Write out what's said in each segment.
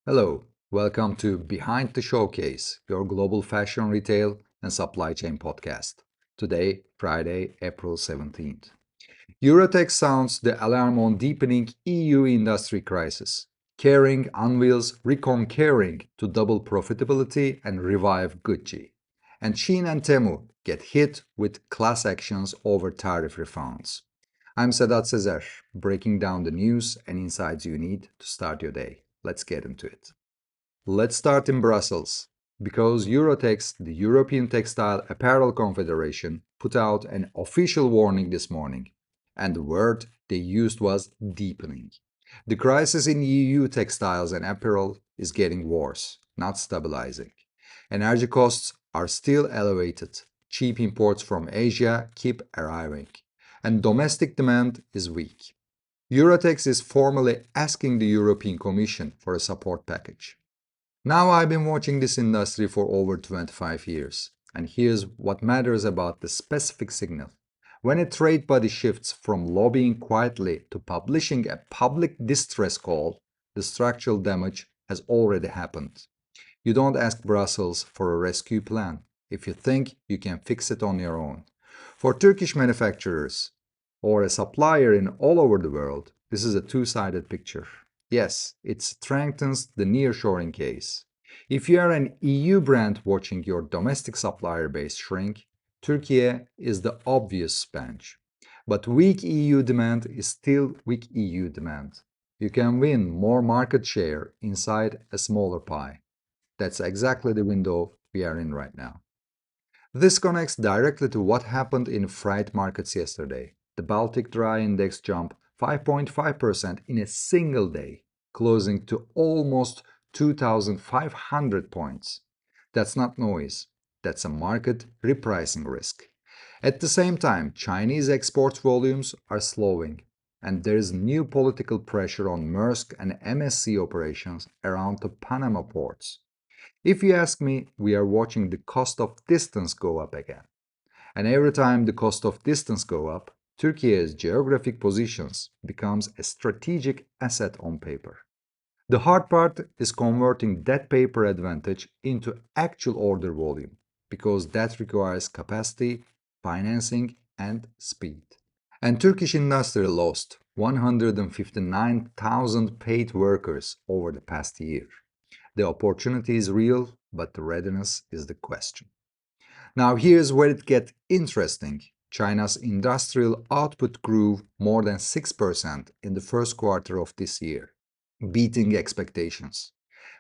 Hello, welcome to Behind the Showcase, your global fashion retail and supply chain podcast. Today, Friday, April 17th. EURATEX sounds the alarm on deepening EU industry crisis. Kering unveils ReconKering to double profitability and revive Gucci. And Shein and Temu get hit with class actions over tariff refunds. I'm Sedat Sezer, breaking down the news and insights you need to start your day. Let's get into it. Let's start in Brussels, because EURATEX, the European Textile Apparel Confederation, put out an official warning this morning, and the word they used was deepening. The crisis in EU textiles and apparel is getting worse, not stabilizing. Energy costs are still elevated, cheap imports from Asia keep arriving, and domestic demand is weak. EURATEX is formally asking the European Commission for a support package. Now I've been watching this industry for over 25 years, and here's what matters about the specific signal. When a trade body shifts from lobbying quietly to publishing a public distress call, the structural damage has already happened. You don't ask Brussels for a rescue plan if you think you can fix it on your own. For Turkish manufacturers or a supplier in all over the world, this is a two-sided picture. Yes, it strengthens the nearshoring case. If you are an EU brand watching your domestic supplier base shrink, Turkey is the obvious bench. But weak EU demand is still weak EU demand. You can win more market share inside a smaller pie. That's exactly the window we are in right now. This connects directly to what happened in freight markets yesterday. The Baltic Dry Index jumped 5.5% in a single day, closing to almost 2,500 points. That's not noise, that's a market repricing risk. At the same time, Chinese export volumes are slowing, and there is new political pressure on Maersk and MSC operations around the Panama ports. If you ask me, we are watching the cost of distance go up again. And every time the cost of distance go up, Turkey's geographic positions becomes a strategic asset on paper. The hard part is converting that paper advantage into actual order volume, because that requires capacity, financing, and speed. And Turkish industry lost 159,000 paid workers over the past year. The opportunity is real, but the readiness is the question. Now here's where it gets interesting. China's industrial output grew more than 6% in the first quarter of this year, beating expectations.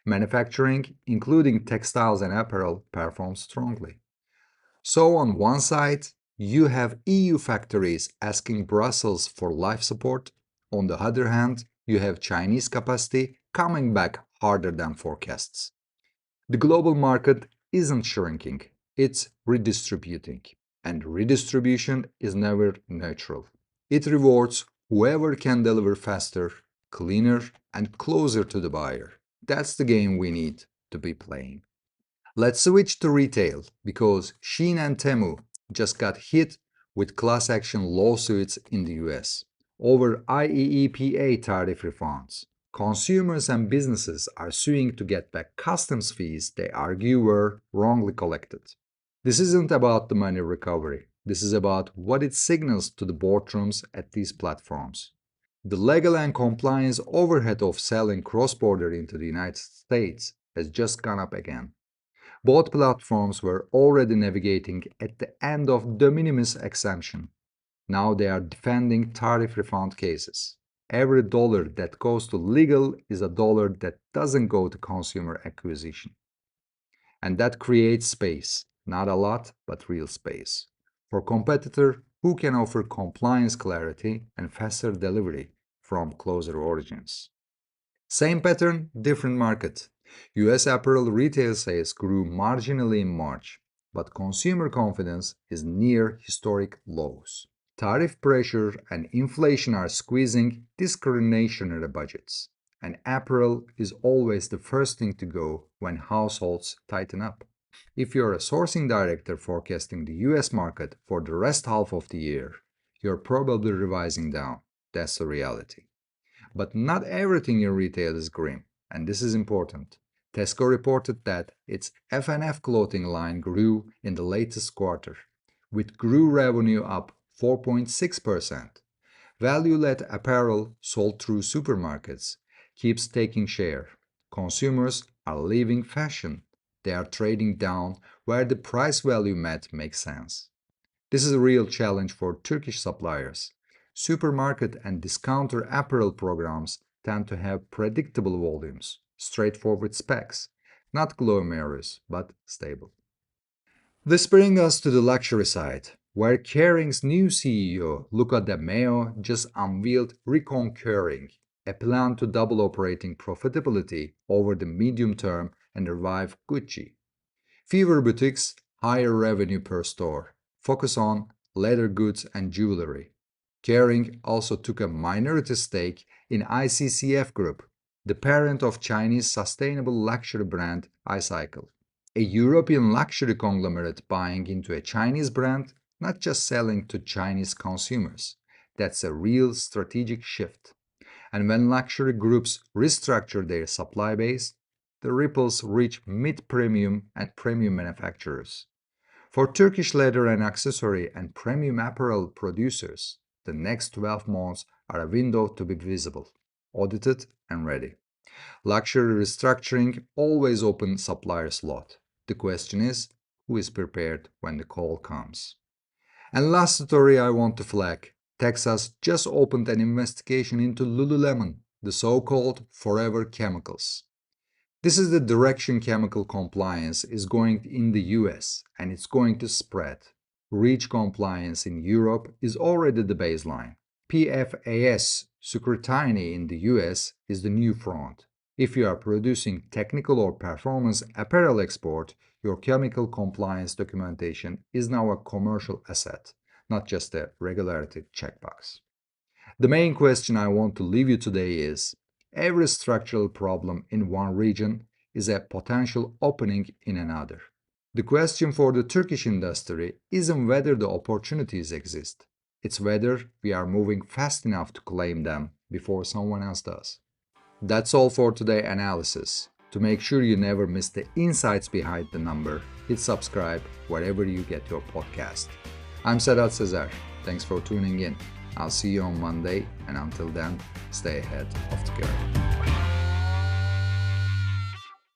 Manufacturing, including textiles and apparel, performed strongly. So on one side, you have EU factories asking Brussels for life support. On the other hand, you have Chinese capacity coming back harder than forecasts. The global market isn't shrinking, it's redistributing. And redistribution is never neutral. It rewards whoever can deliver faster, cleaner, and closer to the buyer. That's the game we need to be playing. Let's switch to retail, because Shein and Temu just got hit with class action lawsuits in the US over IEEPA tariff refunds. Consumers and businesses are suing to get back customs fees they argue were wrongly collected. This isn't about the money recovery. This is about what it signals to the boardrooms at these platforms. The legal and compliance overhead of selling cross-border into the United States has just gone up again. Both platforms were already navigating at the end of de minimis exemption. Now they are defending tariff refund cases. Every dollar that goes to legal is a dollar that doesn't go to consumer acquisition. And that creates space, not a lot, but real space, for competitor who can offer compliance clarity and faster delivery from closer origins. Same pattern, different market. US apparel retail sales grew marginally in March, but consumer confidence is near historic lows. Tariff pressure and inflation are squeezing discretionary budgets, and apparel is always the first thing to go when households tighten up. If you're a sourcing director forecasting the US market for the rest half of the year, you're probably revising down. That's the reality. But not everything in retail is grim. and this is important. Tesco reported that its F&F clothing line grew in the latest quarter, with grew revenue up 4.6%. Value-led apparel sold through supermarkets keeps taking share. Consumers are leaving fashion. They are trading down where the price-value math makes sense. This is a real challenge for Turkish suppliers. Supermarket and discounter apparel programs tend to have predictable volumes, straightforward specs, not glamorous but stable. This brings us to the luxury side, where Kering's new CEO, Luca De Meo, just unveiled ReconKering, a plan to double operating profitability over the medium term and revive Gucci. Fewer boutiques, higher revenue per store, focus on leather goods and jewelry. Kering also took a minority stake in ICCF Group, the parent of Chinese sustainable luxury brand iCycle. A European luxury conglomerate buying into a Chinese brand, not just selling to Chinese consumers. That's a real strategic shift. And when luxury groups restructure their supply base, the ripples reach mid-premium and premium manufacturers. For Turkish leather and accessory and premium apparel producers, the next 12 months are a window to be visible, audited and ready. Luxury restructuring always opens supplier slot. The question is, who is prepared when the call comes? And last story I want to flag. Texas just opened an investigation into Lululemon, the so-called forever chemicals. This is the direction chemical compliance is going in the US, and it's going to spread. REACH compliance in Europe is already the baseline. PFAS scrutiny in the US is the new front. If you are producing technical or performance apparel export, your chemical compliance documentation is now a commercial asset, not just a regularity checkbox. The main question I want to leave you today is, every structural problem in one region is a potential opening in another. The question for the Turkish industry isn't whether the opportunities exist. It's whether we are moving fast enough to claim them before someone else does. That's all for today's analysis. To make sure you never miss the insights behind the number, hit subscribe wherever you get your podcast. I'm Sedat Sezer. Thanks for tuning in. I'll see you on Monday, and until then, stay ahead of the curve.